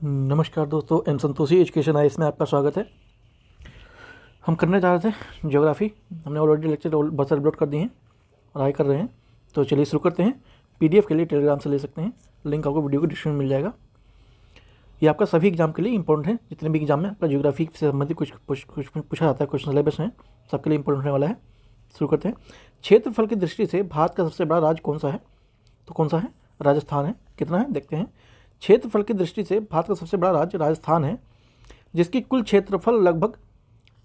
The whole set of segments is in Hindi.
नमस्कार दोस्तों, एम संतोषी एजुकेशन आई में आपका स्वागत है। हम करने जा रहे थे ज्योग्राफी। हमने ऑलरेडी लेक्चर बहुत सारे अपलोड कर दिए हैं और आगे कर रहे हैं। तो चलिए शुरू करते हैं। पीडीएफ के लिए टेलीग्राम से ले सकते हैं, लिंक आपको वीडियो को डिस्क्रिप्शन में मिल जाएगा। ये आपका सभी एग्जाम के लिए इंपॉर्टेंट है। जितने भी एग्जाम में आपका ज्योग्राफी से संबंधित कुछ पूछा जाता है, क्वेश्चन सिलेबस में सबके लिए इंपॉर्टेंट होने वाला है। शुरू करते हैं। क्षेत्रफल की दृष्टि से भारत का सबसे बड़ा राज्य कौन सा है? तो कौन सा है? राजस्थान है। कितना है देखते हैं। क्षेत्रफल की दृष्टि से भारत का सबसे बड़ा राज्य राजस्थान है, जिसकी कुल क्षेत्रफल लगभग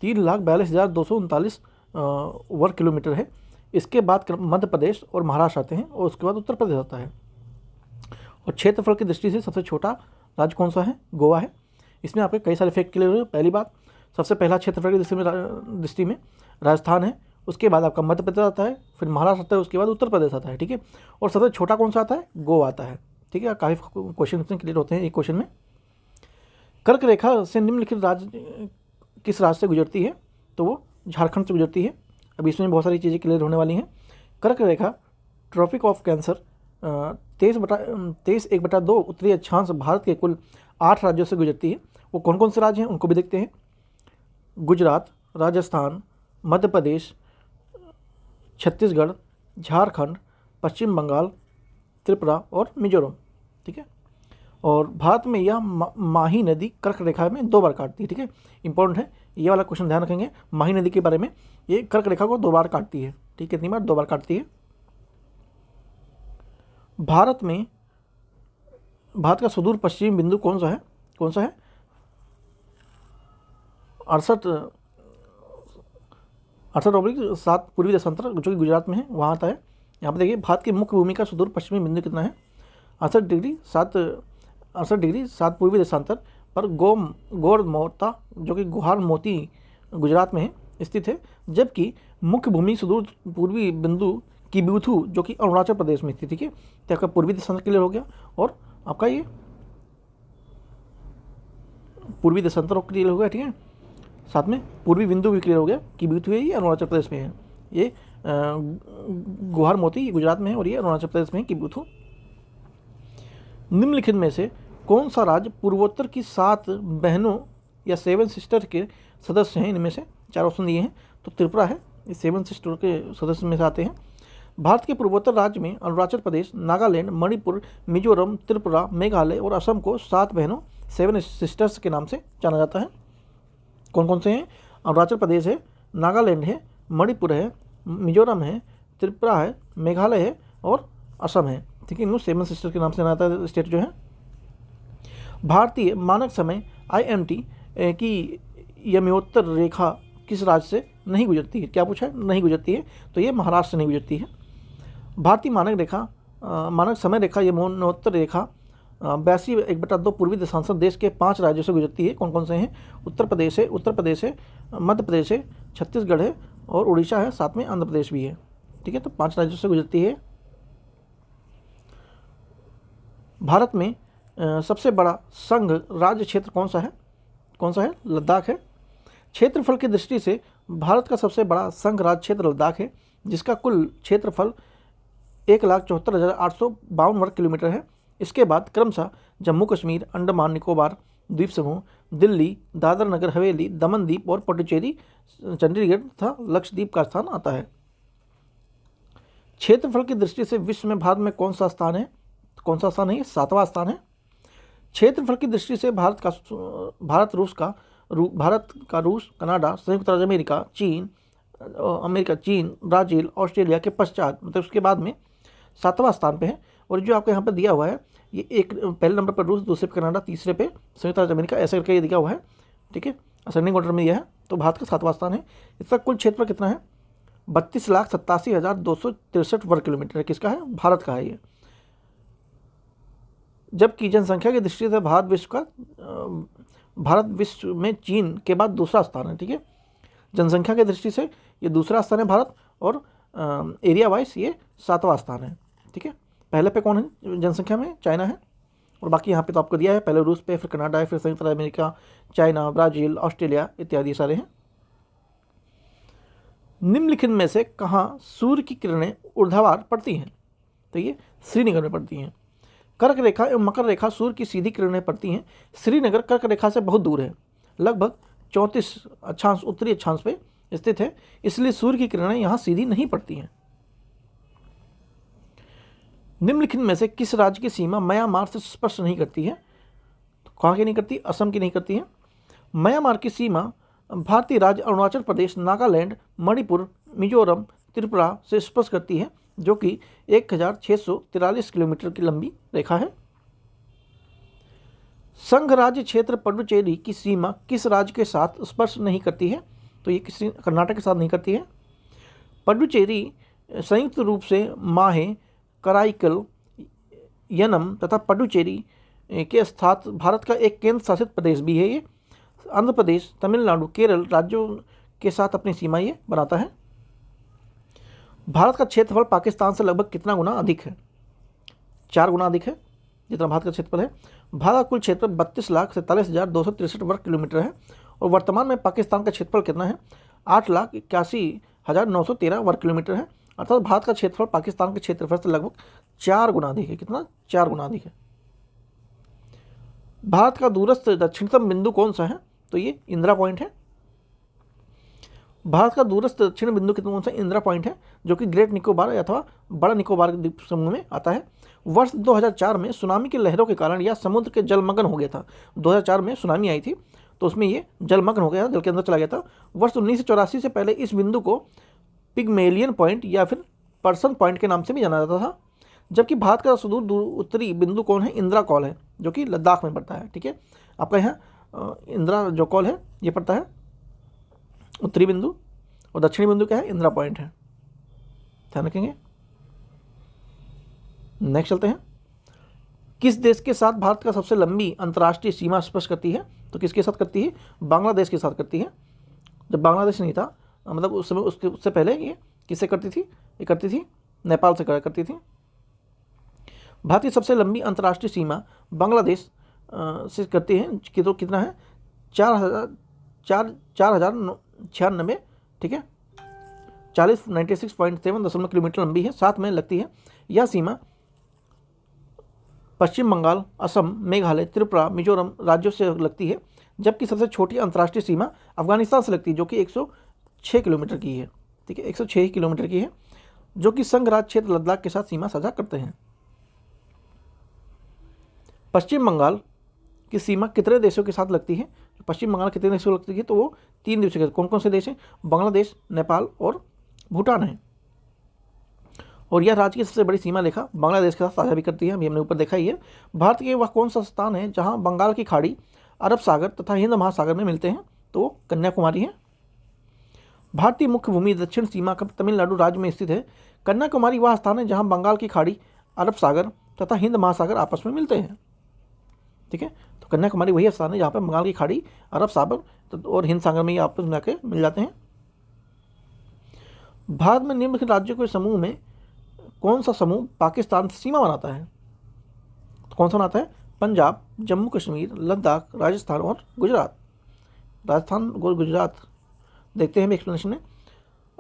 3,42,239 वर्ग किलोमीटर है। इसके बाद मध्य प्रदेश और महाराष्ट्र आते हैं और उसके बाद उत्तर प्रदेश आता है। और क्षेत्रफल की दृष्टि से सबसे छोटा राज्य कौन सा है? गोवा है। इसमें आपके कई सारे फैक्ट क्लियर हुए। पहली बात, सबसे पहला क्षेत्रफल की दृष्टि में राजस्थान है, उसके बाद आपका मध्य प्रदेश आता है, फिर महाराष्ट्र आता है, उसके बाद उत्तर प्रदेश आता है। ठीक है। और सबसे छोटा कौन सा आता है? गोवा आता है। ठीक है। काफ़ी क्वेश्चन इसमें क्लियर होते हैं एक क्वेश्चन में। कर्क रेखा से निम्नलिखित राज्य किस राज्य से गुजरती है? तो वो झारखंड से गुजरती है। अब इसमें बहुत सारी चीज़ें क्लियर होने वाली हैं। कर्क रेखा ट्रॉपिक ऑफ कैंसर 23/1/2 उत्तरी अक्षांश भारत के कुल 8 राज्यों से गुजरती है। वो कौन कौन से राज्य हैं उनको भी देखते हैं। गुजरात, राजस्थान, मध्य प्रदेश, छत्तीसगढ़, झारखंड, पश्चिम बंगाल, त्रिपुरा और मिजोरम। ठीक है। और भारत में यह माही नदी कर्क रेखा में 2 बार काटती है। ठीक है। इंपॉर्टेंट है, ये वाला क्वेश्चन ध्यान रखेंगे। माही नदी के बारे में, ये कर्क रेखा को 2 बार काटती है। ठीक है। कितनी बार? 2 बार काटती है। भारत का सुदूर पश्चिमी बिंदु कौन सा है? 68/7 पूर्वी देशांतर, जो कि गुजरात में है, वहाँ आता है। यहाँ पर देखिए, भारत की मुख्य भूमि का सुदूर पश्चिमी बिंदु कितना है? 68° 7 पूर्वी देशांतर पर गौर मोता, जो कि गुहार मोती गुजरात में है, स्थित है। जबकि मुख्य भूमि सुदूर पूर्वी बिंदु किबुथु, जो कि अरुणाचल प्रदेश में स्थित। ठीक है। तो आपका पूर्वी देशांतर क्लियर हो गया और आपका ये पूर्वी देशांतर क्लियर हो गया। ठीक है। साथ में पूर्वी बिंदु भी क्लियर हो गया। किबुथु है, ये अरुणाचल प्रदेश में है। ये गुहार मोती गुजरात में है और ये अरुणाचल प्रदेश में है, किबुथु। निम्नलिखित में से कौन सा राज्य पूर्वोत्तर की 7 बहनों या 7 सिस्टर के सदस्य हैं? इनमें से 4 ऑप्शन दिए हैं। तो त्रिपुरा है, ये 7 सिस्टर के सदस्य में से आते हैं। भारत के पूर्वोत्तर राज्य में अरुणाचल प्रदेश, नागालैंड, मणिपुर, मिजोरम, त्रिपुरा, मेघालय और असम को 7 बहनों 7 सिस्टर्स के नाम से जाना जाता है। कौन कौन से हैं? अरुणाचल प्रदेश है, नागालैंड है, मणिपुर है, मिजोरम है, त्रिपुरा है, मेघालय है और असम है। ठीक है। इनको 7 सिस्टर के नाम से जाना जाता है स्टेट जो है। भारतीय मानक समय IMT की यमोत्तर रेखा किस राज्य से नहीं गुजरती है? क्या पूछा है? नहीं गुजरती है, तो ये महाराष्ट्र से नहीं गुजरती है। भारतीय मानक समय रेखा यमोत्तर रेखा 82/1/2 पूर्वी देशांतर देश के 5 राज्यों से गुजरती है। कौन कौन से हैं? उत्तर प्रदेश है, मध्य प्रदेश है, छत्तीसगढ़ है और उड़ीसा है, साथ में आंध्र प्रदेश भी है। ठीक है। तो 5 राज्यों से गुजरती है। भारत में सबसे बड़ा संघ राज्य क्षेत्र कौन सा है? लद्दाख है। क्षेत्रफल की दृष्टि से भारत का सबसे बड़ा संघ राज्य क्षेत्र लद्दाख है, जिसका कुल क्षेत्रफल 1,74,852 वर्ग किलोमीटर है। इसके बाद क्रमशः जम्मू कश्मीर, अंडमान निकोबार द्वीप समूह, दिल्ली, दादर नगर हवेली, दमन द्वीप और पुडुचेरी, चंडीगढ़ तथा लक्षद्वीप का स्थान आता है। क्षेत्रफल की दृष्टि से विश्व में भारत में कौन सा स्थान है? 7वां स्थान है। क्षेत्रफल की दृष्टि से भारत का रूस, कनाडा, संयुक्त राज्य अमेरिका, चीन, ब्राज़ील, ऑस्ट्रेलिया के पश्चात, मतलब उसके बाद में 7वां स्थान पे है। और जो आपको यहाँ पर दिया हुआ है, ये एक पहले नंबर पर रूस, दूसरे पे कनाडा, तीसरे पे संयुक्त राज्य अमेरिका, ऐसे करके ये दिया हुआ है। ठीक है। असेंडिंग ऑर्डर में यह है। तो भारत का 7वां स्थान है। इसका कुल क्षेत्र कितना है? 32,87,263 वर्ग किलोमीटर है। किसका है? भारत का है ये। जबकि जनसंख्या की दृष्टि से भारत विश्व में चीन के बाद दूसरा स्थान है। ठीक है। जनसंख्या की दृष्टि से ये दूसरा स्थान है भारत, और एरिया वाइज ये 7वां स्थान है। ठीक है। पहले पे कौन है जनसंख्या में? चाइना है। और बाकी यहाँ पे तो आपको दिया है, पहले रूस पे, फिर कनाडा है, फिर संयुक्त राज्य अमेरिका, चाइना, ब्राज़ील, ऑस्ट्रेलिया इत्यादि सारे हैं। निम्नलिखित में से कहाँ सूर्य की किरणें ऊर्ध्वाधर पड़ती हैं? तो ये श्रीनगर में पड़ती हैं। कर्क रेखा एवं मकर रेखा सूर्य की सीधी किरणें पड़ती हैं। श्रीनगर कर्क रेखा से बहुत दूर है, लगभग 34 अक्षांश उत्तरी अक्षांश पे स्थित है, इसलिए सूर्य की किरणें यहाँ सीधी नहीं पड़ती हैं। निम्नलिखित में से किस राज्य की सीमा म्यांमार से स्पर्श नहीं करती है? तो कहाँ की नहीं करती? असम की नहीं करती है। म्यांमार की सीमा भारतीय राज्य अरुणाचल प्रदेश, नागालैंड, मणिपुर, मिजोरम, त्रिपुरा से स्पर्श करती है, जो कि 1643 किलोमीटर की लंबी रेखा है। संघ राज्य क्षेत्र पुडुचेरी की सीमा किस राज्य के साथ स्पर्श नहीं करती है? तो ये किसी कर्नाटक के साथ नहीं करती है। पुडुचेरी संयुक्त रूप से माहे, कराईकल, यनम तथा पुडुचेरी के साथ भारत का एक केंद्र शासित प्रदेश भी है। ये आंध्र प्रदेश, तमिलनाडु, केरल राज्यों के साथ अपनी सीमा ये बनाता है। भारत का क्षेत्रफल पाकिस्तान से लगभग कितना गुना अधिक है? 4 गुना अधिक है जितना भारत का क्षेत्रफल है। भारत का कुल क्षेत्र 32,47,263 वर्ग किलोमीटर है और वर्तमान में पाकिस्तान का क्षेत्रफल कितना है? 8,81,913 वर्ग किलोमीटर है। अर्थात भारत का क्षेत्रफल पाकिस्तान के क्षेत्रफल से लगभग 4 गुना अधिक है। कितना? 4 गुना अधिक है। भारत का दूरस्थ दक्षिणतम बिंदु कौन सा है? तो ये इंदिरा पॉइंट है। भारत का दूरस्थ दक्षिण बिंदु कितना कौन सा? इंदिरा पॉइंट है, जो कि ग्रेट निकोबार अथवा बड़ा निकोबार द्वीप समूह में आता है। वर्ष 2004 में सुनामी की लहरों के कारण यह समुद्र के जलमग्न हो गया था। 2004 में सुनामी आई थी तो उसमें ये जलमग्न हो गया, जल के अंदर चला गया था। वर्ष 1984 से पहले इस बिंदु को पिग्मेलियन पॉइंट या फिर पर्सन पॉइंट के नाम से भी जाना जाता था। जबकि भारत का सुदूर उत्तरी बिंदु कौन है? इंदिरा कॉल है, जो कि लद्दाख में पड़ता है। ठीक है, आपका यहाँ इंदिरा जो कॉल है ये पड़ता है उत्तरी बिंदु, और दक्षिणी बिंदु क्या है? इंदिरा पॉइंट है, ध्यान रखेंगे। नेक्स्ट चलते हैं। किस देश के साथ भारत का सबसे लंबी अंतर्राष्ट्रीय सीमा स्पर्श करती है? तो किसके साथ करती है? बांग्लादेश के साथ करती है। जब बांग्लादेश नहीं था, मतलब उस समय उससे पहले ये किससे करती थी? ये करती थी नेपाल से करती थी। भारत की सबसे लंबी अंतर्राष्ट्रीय सीमा बांग्लादेश से करती है कि तो कितना है? 4,096, ठीक है, 96.7 किलोमीटर लंबी है। साथ में लगती है यह सीमा पश्चिम बंगाल, असम, मेघालय, त्रिपुरा, मिजोरम राज्यों से लगती है। जबकि सबसे छोटी अंतर्राष्ट्रीय सीमा अफगानिस्तान से लगती है, जो कि 106 किलोमीटर की है। ठीक है, 106 किलोमीटर की है, जो कि संघ राज्य क्षेत्र लद्दाख के साथ सीमा साझा करते हैं। पश्चिम बंगाल की सीमा कितने देशों के साथ लगती है? पश्चिम बंगाल कितने देशों से लगती है? तो वो 3 देशों के साथ। कौन कौन से देश हैं? बांग्लादेश, नेपाल और भूटान है। और यह राज्य की सबसे बड़ी सीमा रेखा बांग्लादेश के साथ साझा भी करती है, अभी हमने ऊपर देखा ही है। भारत के वह कौन सा स्थान है जहां बंगाल की खाड़ी, अरब सागर तथा हिंद महासागर में मिलते हैं? तो कन्याकुमारी है। भारतीय मुख्य भूमि दक्षिण सीमा का तमिलनाडु राज्य में स्थित है। कन्याकुमारी वह स्थान है जहां बंगाल की खाड़ी, अरब सागर तथा हिंद महासागर आपस में मिलते हैं। ठीक है, तो कन्याकुमारी वही स्थान है जहाँ पर बंगाल की खाड़ी, अरब सागर और हिंद सागर में ये आपस में जाके मिल जाते हैं। भारत में निम्नलिखित राज्यों के समूह में कौन सा समूह पाकिस्तान से सीमा बनाता है? तो कौन सा बनाता है? पंजाब, जम्मू कश्मीर, लद्दाख, राजस्थान और गुजरात। राजस्थान और गुजरात देखते हैं एक्सप्लेनेशन में।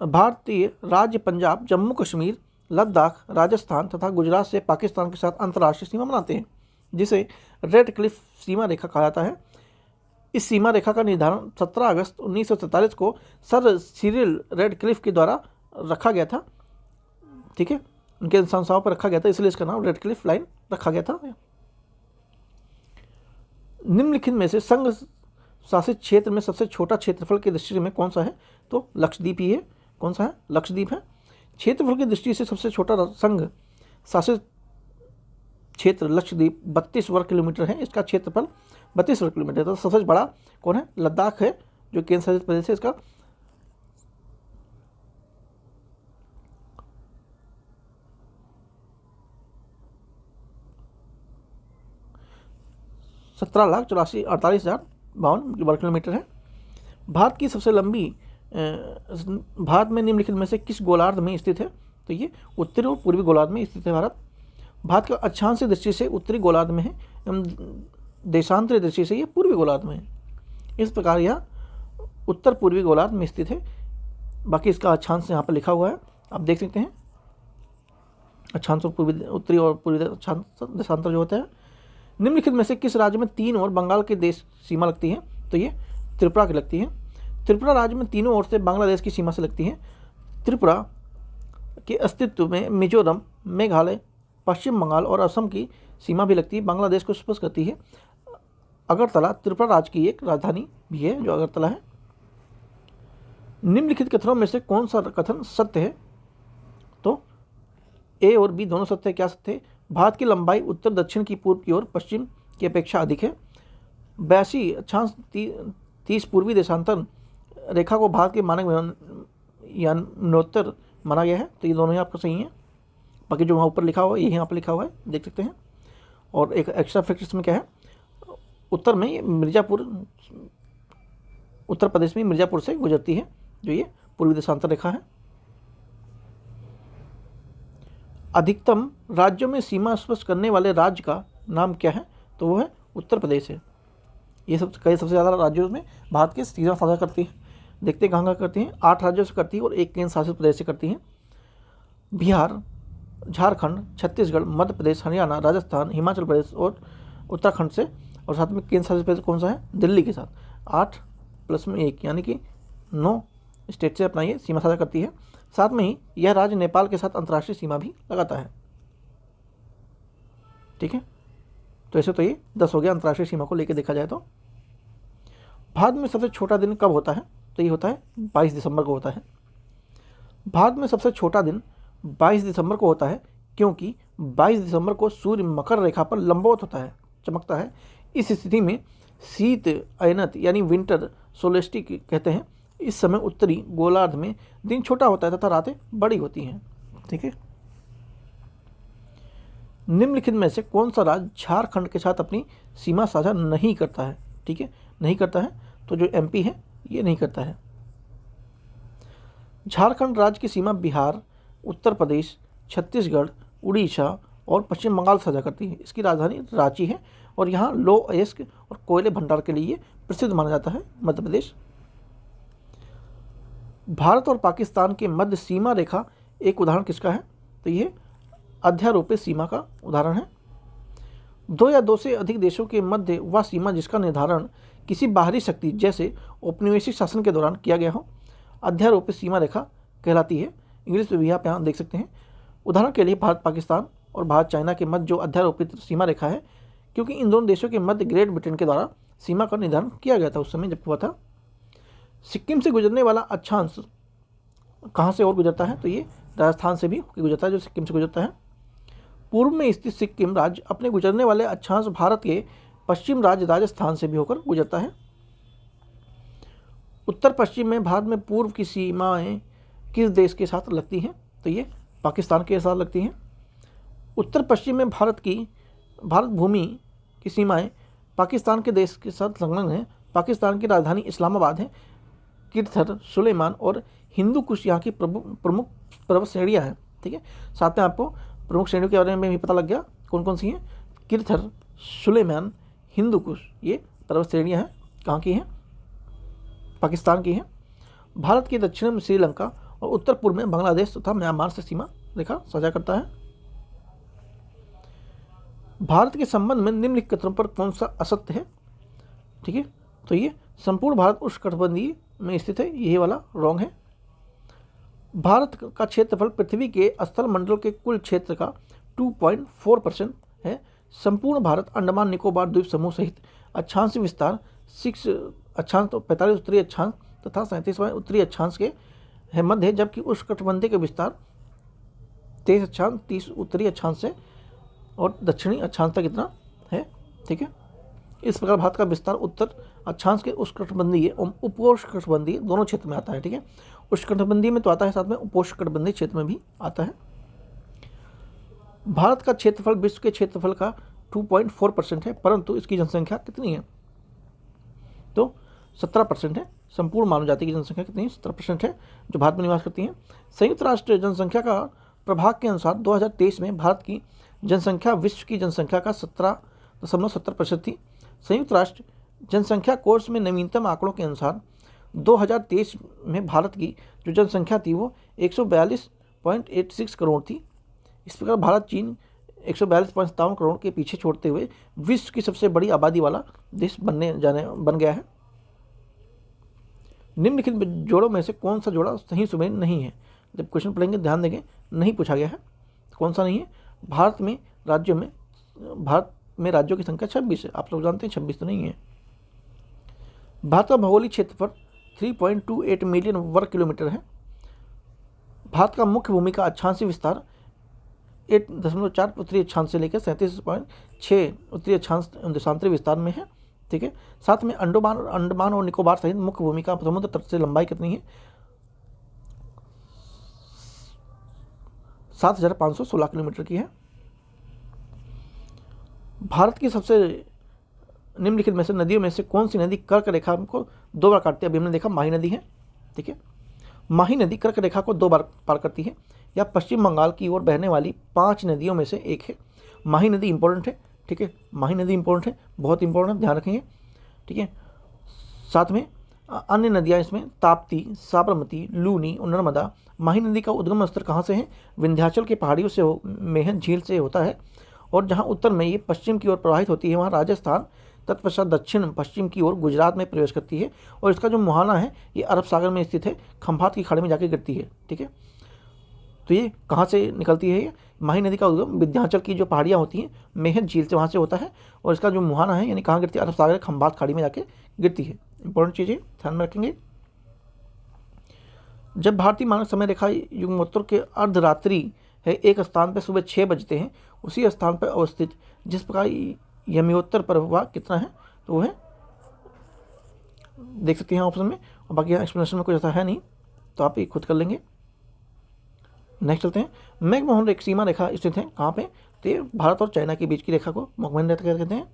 भारतीय राज्य पंजाब, जम्मू कश्मीर, लद्दाख, राजस्थान तथा गुजरात से पाकिस्तान के साथ अंतर्राष्ट्रीय सीमा बनाते हैं, जिसे रेड क्लिफ सीमा रेखा कहा जाता है। इस सीमा रेखा का निर्धारण 17 अगस्त 1947 को सर सिरिल रेड क्लिफ के द्वारा रखा गया था। ठीक है, उनके अनुशंसाओं पर रखा गया था, इसलिए इसका नाम रेड क्लिफ लाइन रखा गया था। निम्नलिखित में से संघ शासित क्षेत्र में सबसे छोटा क्षेत्रफल की दृष्टि में कौन सा है? तो लक्षद्वीप ही है। कौन सा है? लक्षद्वीप है। क्षेत्रफल की दृष्टि से सबसे छोटा संघ शासित क्षेत्र लक्षद्वीप 32 वर्ग किलोमीटर है। इसका क्षेत्रफल 32 वर्ग किलोमीटर। तो सबसे बड़ा कौन है? लद्दाख है, जो केंद्र शासित प्रदेश है। इसका 17,84,48,052 वर्ग किलोमीटर है। भारत की सबसे लंबी भारत में निम्नलिखित में से किस गोलार्ध में स्थित है? तो ये उत्तरी और पूर्वी गोलार्ध में स्थित है। भारत का अक्षांशीय दृष्टि से उत्तरी गोलार्ध में है एवं देशांतरीय दृष्टि से ये पूर्वी गोलार्ध में है। इस प्रकार यह उत्तर पूर्वी गोलार्ध में स्थित है। बाकी इसका अक्षांश यहाँ पर लिखा हुआ है, आप देख सकते हैं। अक्षांश और पूर्वी उत्तरी और पूर्वी अक्षांश देशांतर जो होता है। निम्नलिखित में से किस राज्य में तीन और बंगाल के देश सीमा लगती है? तो ये त्रिपुरा की लगती है। त्रिपुरा राज्य में तीनों ओर से बांग्लादेश की सीमा से लगती है। त्रिपुरा के अस्तित्व में मिजोरम, मेघालय, पश्चिम बंगाल और असम की सीमा भी लगती है। बांग्लादेश को स्पर्श करती है। अगरतला त्रिपुरा राज्य की एक राजधानी भी है जो अगरतला है। निम्नलिखित कथनों में से कौन सा कथन सत्य है? तो ए और बी दोनों सत्य है। क्या सत्य है? भारत की लंबाई उत्तर दक्षिण की पूर्व की ओर पश्चिम की अपेक्षा अधिक है। 82 अक्षांश 30 पूर्वी देशांतर रेखा को भारत के मानक यानोत्तर माना गया है। तो ये दोनों ही आपका सही है। बाकी जो वहाँ ऊपर लिखा हुआ है यही यहाँ पर लिखा हुआ है, देख सकते हैं। और एक एक्स्ट्रा फैक्ट इसमें क्या है, उत्तर में मिर्ज़ापुर, उत्तर प्रदेश में मिर्ज़ापुर से गुजरती है जो ये पूर्वी देशांतर रेखा है। अधिकतम राज्यों में सीमा स्पर्श करने वाले राज्य का नाम क्या है? तो वो है उत्तर प्रदेश है। ये सबसे ज़्यादा राज्यों में भारत के सीमा साझा करती है। देखते हैं कहाँ करती हैं। 8 राज्यों से करती है और एक केंद्र शासित प्रदेश से करती हैं। बिहार, झारखंड, छत्तीसगढ़, मध्य प्रदेश, हरियाणा, राजस्थान, हिमाचल प्रदेश और उत्तराखंड से, और साथ में केंद्र शासित प्रदेश कौन सा है? दिल्ली के साथ। 8 + 1 यानी कि 9 स्टेट से अपना ये सीमा साझा करती है। साथ में ही यह राज्य नेपाल के साथ अंतर्राष्ट्रीय सीमा भी लगाता है। ठीक है, तो ऐसे तो ये 10 हो गया अंतर्राष्ट्रीय सीमा को लेकर देखा जाए तो। भारत में सबसे छोटा दिन कब होता है? तो ये होता है 22 दिसंबर को होता है। भारत में सबसे छोटा दिन 22 दिसंबर को होता है क्योंकि 22 दिसंबर को सूर्य मकर रेखा पर लंबवत होता है, चमकता है। इस स्थिति में शीत अयनत यानी विंटर सोलेस्टिक कहते हैं। इस समय उत्तरी गोलार्ध में दिन छोटा होता है तथा रातें बड़ी होती हैं। ठीक है, निम्नलिखित में से कौन सा राज्य झारखंड के साथ अपनी सीमा साझा नहीं करता है? ठीक है, नहीं करता है, तो जो एमपी है ये नहीं करता है। झारखंड राज्य की सीमा बिहार, उत्तर प्रदेश, छत्तीसगढ़, उड़ीसा और पश्चिम बंगाल साझा करती है। इसकी राजधानी रांची है और यहाँ लौह अयस्क और कोयले भंडार के लिए प्रसिद्ध माना जाता है मध्य प्रदेश। भारत और पाकिस्तान के मध्य सीमा रेखा एक उदाहरण किसका है? तो ये अध्यारोपित सीमा का उदाहरण है। 2 या 2 से अधिक देशों के मध्य वह सीमा जिसका निर्धारण किसी बाहरी शक्ति जैसे औपनिवेशिक शासन के दौरान किया गया हो अध्यारोपित सीमा रेखा कहलाती है। इंग्लिश में भी आप यहाँ देख सकते हैं। उदाहरण के लिए भारत पाकिस्तान और भारत चाइना के मध्य जो अध्यारोपित सीमा रेखा है, क्योंकि इन दोनों देशों के मध्य ग्रेट ब्रिटेन के द्वारा सीमा का निर्धारण किया गया था उस समय जब हुआ था। सिक्किम से गुजरने वाला अक्षांश कहाँ से और गुजरता है? तो ये राजस्थान से भी गुजरता है, जो सिक्किम से गुजरता है। पूर्व में स्थित सिक्किम राज्य अपने गुजरने वाले अक्षांश भारत के पश्चिम राज्य राजस्थान से भी होकर गुजरता है। उत्तर पश्चिम में भारत में पूर्व की सीमाएं किस देश के साथ लगती हैं? तो ये पाकिस्तान के साथ लगती हैं। उत्तर पश्चिम में भारत भूमि की सीमाएं पाकिस्तान के देश के साथ संलग्न हैं। पाकिस्तान की राजधानी इस्लामाबाद है। किरथर, सुलेमान और हिंदू कुश यहाँ की प्रमुख पर्वत श्रेणियाँ हैं। ठीक है, साथ में आपको प्रमुख श्रेणियों के बारे में भी पता लग गया कौन कौन सी हैं। किरथर, सुलेमान, हिंदू कुश ये पर्वत श्रेणियाँ हैं। कहाँ की हैं? पाकिस्तान की हैं। भारत के दक्षिण में श्रीलंका और उत्तर पूर्व में बांग्लादेश तथा म्यांमार से सीमा रेखा साझा करता है। भारत के संबंध में निम्नलिखित कथनों पर कौन सा असत्य है? ठीक है, तो ये संपूर्ण भारत उष्णकटिबंधीय में स्थित है, यही वाला रॉन्ग है। भारत का क्षेत्रफल पृथ्वी के स्थल मंडल के कुल क्षेत्र का 2.4% है। संपूर्ण भारत अंडमान निकोबार द्वीप समूह सहित अक्षांश विस्तार 6 अक्षांश तो 45 उत्तरी अक्षांश तथा 37वां उत्तरी अक्षांश के है मध्य है, जबकि उष्णकटिबंधीय के विस्तार 23 अक्षांश 30 उत्तरी अक्षांश से और दक्षिणी अक्षांश तक इतना है। ठीक है, इस प्रकार भारत का विस्तार उत्तर अक्षांश के उष्णकटिबंधीय और उपोष्णकटिबंधीय दोनों क्षेत्र में आता है। ठीक है, उष्णकटिबंधीय में तो आता है, साथ में उपोष्णकटिबंधीय क्षेत्र में भी आता है। भारत का क्षेत्रफल विश्व के क्षेत्रफल का 2.4% है, परंतु इसकी जनसंख्या कितनी है? तो 17% है। संपूर्ण मानव जाति की जनसंख्या कितनी है? 17% है जो भारत में निवास करती है। संयुक्त राष्ट्र जनसंख्या का प्रभाग के अनुसार 2023 में भारत की जनसंख्या विश्व की जनसंख्या का 17.70% थी। संयुक्त राष्ट्र जनसंख्या कोष में नवीनतम आंकड़ों के अनुसार 2023 में भारत की जो जनसंख्या थी वो 142.86 करोड़ थी। इस प्रकार भारत चीन 142.57 करोड़ के पीछे छोड़ते हुए विश्व की सबसे बड़ी आबादी वाला देश बन गया है। निम्नलिखित जोड़ों में से कौन सा जोड़ा सही सुमेल नहीं है? जब क्वेश्चन पढ़ेंगे ध्यान देंगे, नहीं पूछा गया है। कौन सा नहीं है? भारत में राज्यों की संख्या 26 है। आप लोग जानते हैं 26 तो नहीं है। भारत का भौगोलिक क्षेत्रफल 3.28 मिलियन वर्ग किलोमीटर है। भारत का मुख्य भूमि का अक्षांशीय विस्तार 8.4 उत्तरी अक्षांश से लेकर 37.6 उत्तरी अक्षांश देशांतरी विस्तार में है। ठीक है। साथ में अंडमान और निकोबार सहित मुख्य भूमि का समुद्र तट से लंबाई कितनी है? 7,516 किलोमीटर की है। भारत की सबसे निम्नलिखित में से नदियों में से कौन सी नदी कर्क रेखा को 2 बार काटती है? अभी हमने देखा माही नदी है। ठीक है। माही नदी कर्क रेखा को 2 बार पार करती है। या पश्चिम बंगाल की ओर बहने वाली 5 नदियों में से एक है। माही नदी इंपॉर्टेंट है। ठीक है। माही नदी इंपॉर्टेंट है, बहुत इंपॉर्टेंट, ध्यान रखेंगे। ठीक है। साथ में अन्य नदियाँ इसमें ताप्ती, साबरमती, लूनी और नर्मदा। माही नदी का उद्गम स्थल कहाँ से है? विंध्याचल की पहाड़ियों से मेहन झील से होता है। और जहाँ उत्तर में ये पश्चिम की ओर प्रवाहित होती है वहाँ राजस्थान, तत्पश्चात दक्षिण पश्चिम की ओर गुजरात में प्रवेश करती है। और इसका जो मुहाना है ये अरब सागर में स्थित है, खंभात की खाड़ी में जाके गिरती है। ठीक है। तो ये कहाँ से निकलती है? ये माही नदी का उद्गम विंध्याचल की जो पहाड़ियाँ होती हैं मेहन झील से, वहाँ से होता है। और इसका जो मुहाना है यानी कहाँ गिरती है? अरब सागर खंभात खाड़ी में जाके गिरती है। इंपॉर्टेंट चीज़ है, ध्यान में रखेंगे। जब भारतीय मानक समय रेखा युग्मोत्तर के अर्धरात्रि है एक स्थान पर सुबह 6 बजते हैं, उसी स्थान पर अवस्थित जिस प्रकार यमयोत्तर पर हुआ कितना है? तो वो है, देख सकते हैं ऑप्शन में। और बाकी एक्सप्लेनेशन में कुछ ऐसा है नहीं, तो आप ये खुद कर लेंगे। नेक्स्ट चलते हैं। मैकमोहन एक सीमा रेखा स्थित है कहाँ पे? तो ये भारत और चाइना के बीच की रेखा को मैकमोहन रेखा कहते हैं।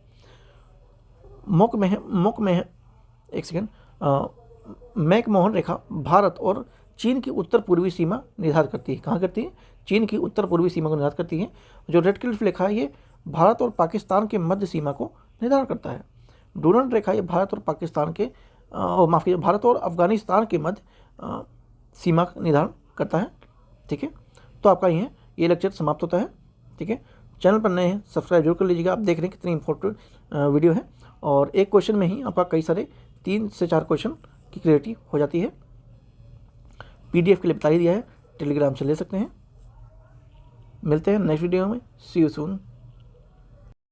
मैकमोहन रेखा भारत और चीन की उत्तर पूर्वी सीमा निर्धारित करती है। कहाँ करती है? चीन की उत्तर पूर्वी सीमा को निर्धारित करती है। जो रेड क्लिफ रेखा है ये भारत और पाकिस्तान के मध्य सीमा को निर्धारण करता है। डूरंड रेखा ये भारत और पाकिस्तान के माफ कीजिए, भारत और अफगानिस्तान के मध्य सीमा का निर्धारण करता है। ठीक है। तो आपका ये लेक्चर समाप्त होता है। ठीक है। चैनल पर नए हैं सब्सक्राइब जरूर कर लीजिएगा। आप देख रहे हैं कितनी इंपॉर्टेंट वीडियो है, और एक क्वेश्चन में ही आपका कई सारे 3 से 4 क्वेश्चन की क्लियरिटी हो जाती है। PDF के लिए बता ही दिया है, टेलीग्राम से ले सकते हैं। मिलते हैं नेक्स्ट वीडियो में। सी यू सून।